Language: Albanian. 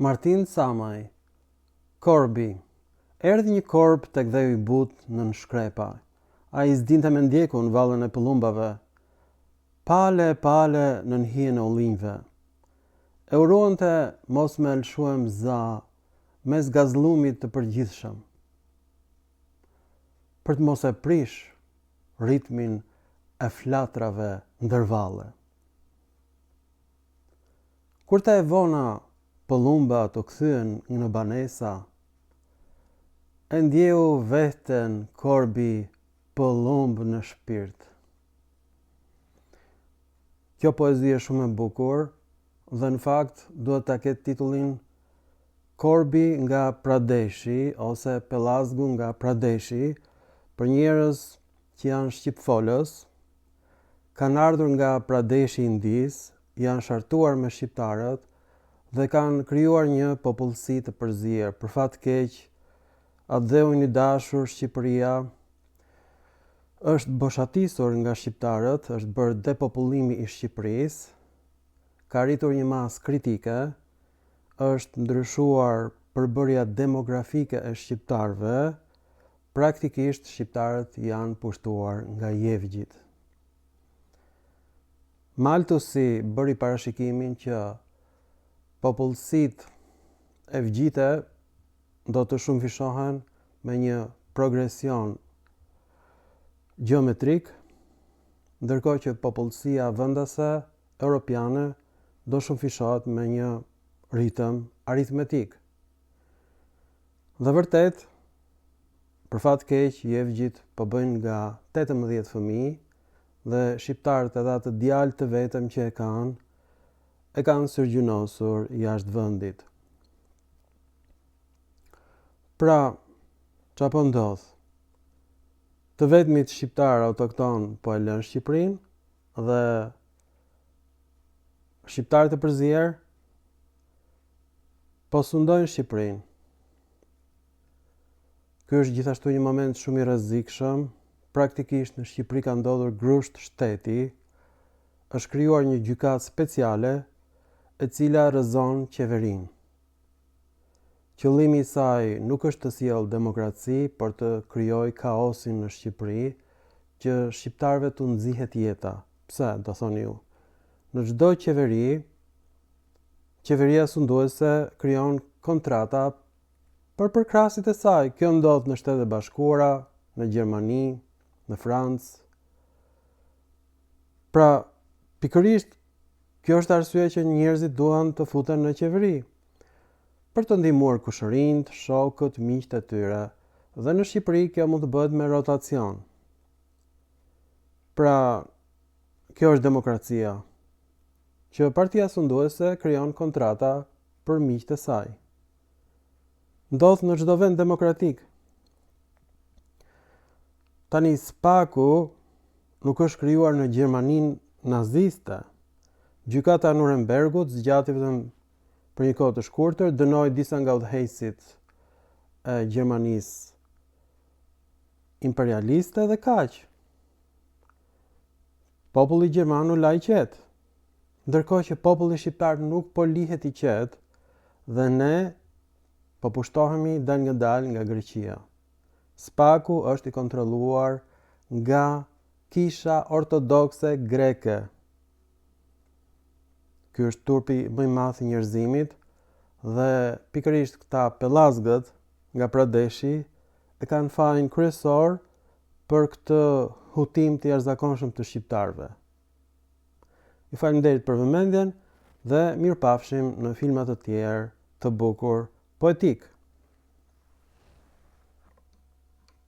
Martin Samaj. Korbi. Erdhi një korb tek dheu I but nën shkrepa. Ai s'dinte me ndjeku në vallën e pëllumbave. Pale nën hijen e ullinjve. E uronte mos me lshuem za mes gazllumit të përgjithshëm. Për të mos e prish ritmin e flatrave ndërvalle. Kur ta e vona pëllumba të kthyen në banesa, e ndjeu veten korbi pëllumb në shpirt. Kjo poezi është shumë e bukur dhe në fakt duhet ta ketë titullin Korbi nga Pradeshi ose Pellazgu nga Pradeshi për njerëz që janë shqipfolës, kanë ardhur nga Pradeshi I Indis, janë shartuar me shqiptarët dhe kanë krijuar një popullsi të përzier. Për fat keq, atë dheun I dashur Shqipëria është boshatisur nga shqiptarët, është bërë depopullimi I Shqipërisë, ka rritur një masë kritike, është ndryshuar përbërja demografike e shqiptarëve, praktikisht shqiptarët janë pushtuar nga jevgjit. Malthusi bëri parashikimin që popullsitë e vgjite do të shumëfishohen me një progresion gjeometrik, ndërkohë që popullsia vendase europiane do shumëfishohet me një ritëm aritmetik. Dhe vërtet, për fat keq, jevgjit po bëjnë nga 18 fëmijë dhe shqiptarët edhe atë djalë të vetëm që e kanë sërgjynosur jashtë vendit. Pra, çfarë ndodh? Të vetmit shqiptar autokton po e lënë Shqipërinë dhe shqiptarët e përzier po sundojnë Shqipërinë. Ky është gjithashtu një moment shumë I rrezikshëm. Praktikisht në Shqipëri ka ndodhur grusht shteti, është krijuar një gjykatë speciale e cila rrezon qeverinë. Qëllimi I saj nuk është të sjellë demokraci, por të krijojë kaosin në Shqipëri, që shqiptarëve t'u nxihet jeta. Pse, do thoni ju? Në çdo qeveri, qeveria sunduese krijon kontrata për përkrasit e saj. Kjo ndodh në Shtetet e Bashkuara, në Gjermani, në Francë. Pra, pikërisht, kjo është arsye që njerëzit duan të futen në qeveri, për të ndihmuar kushërinjt, shokët, miqtë e tyre. Dhe në Shqipëri kjo mund të bëhet me rotacion. Pra, kjo është demokracia, që partia sunduese krijon kontrata për miqtë e saj. Ndodh në çdo vend demokratik. Tani Spaku nuk është krijuar në Gjermaninë naziste. Gjykata e Nurembergut zgjati vetëm për një kohë të shkurtër, dënoi disa nga udhëheqësit e Gjermanisë imperialiste dhe kaq. Populli gjerman u la I qetë, ndërkohë që populli shqiptar nuk po lihet I qetë dhe ne po pushtohemi dal nga Greqia. Spaku është I kontrolluar nga Kisha Ortodokse Greke. Ky është turpi më I madh I njerëzimit dhe pikërisht këta pellazgët nga Pradeshi e kanë fajin kryesor për këtë hutim të jashtëzakonshëm të shqiptarëve. Ju faleminderit për vëmendjen dhe mirupafshim në filma të tjerë të bukur poetik.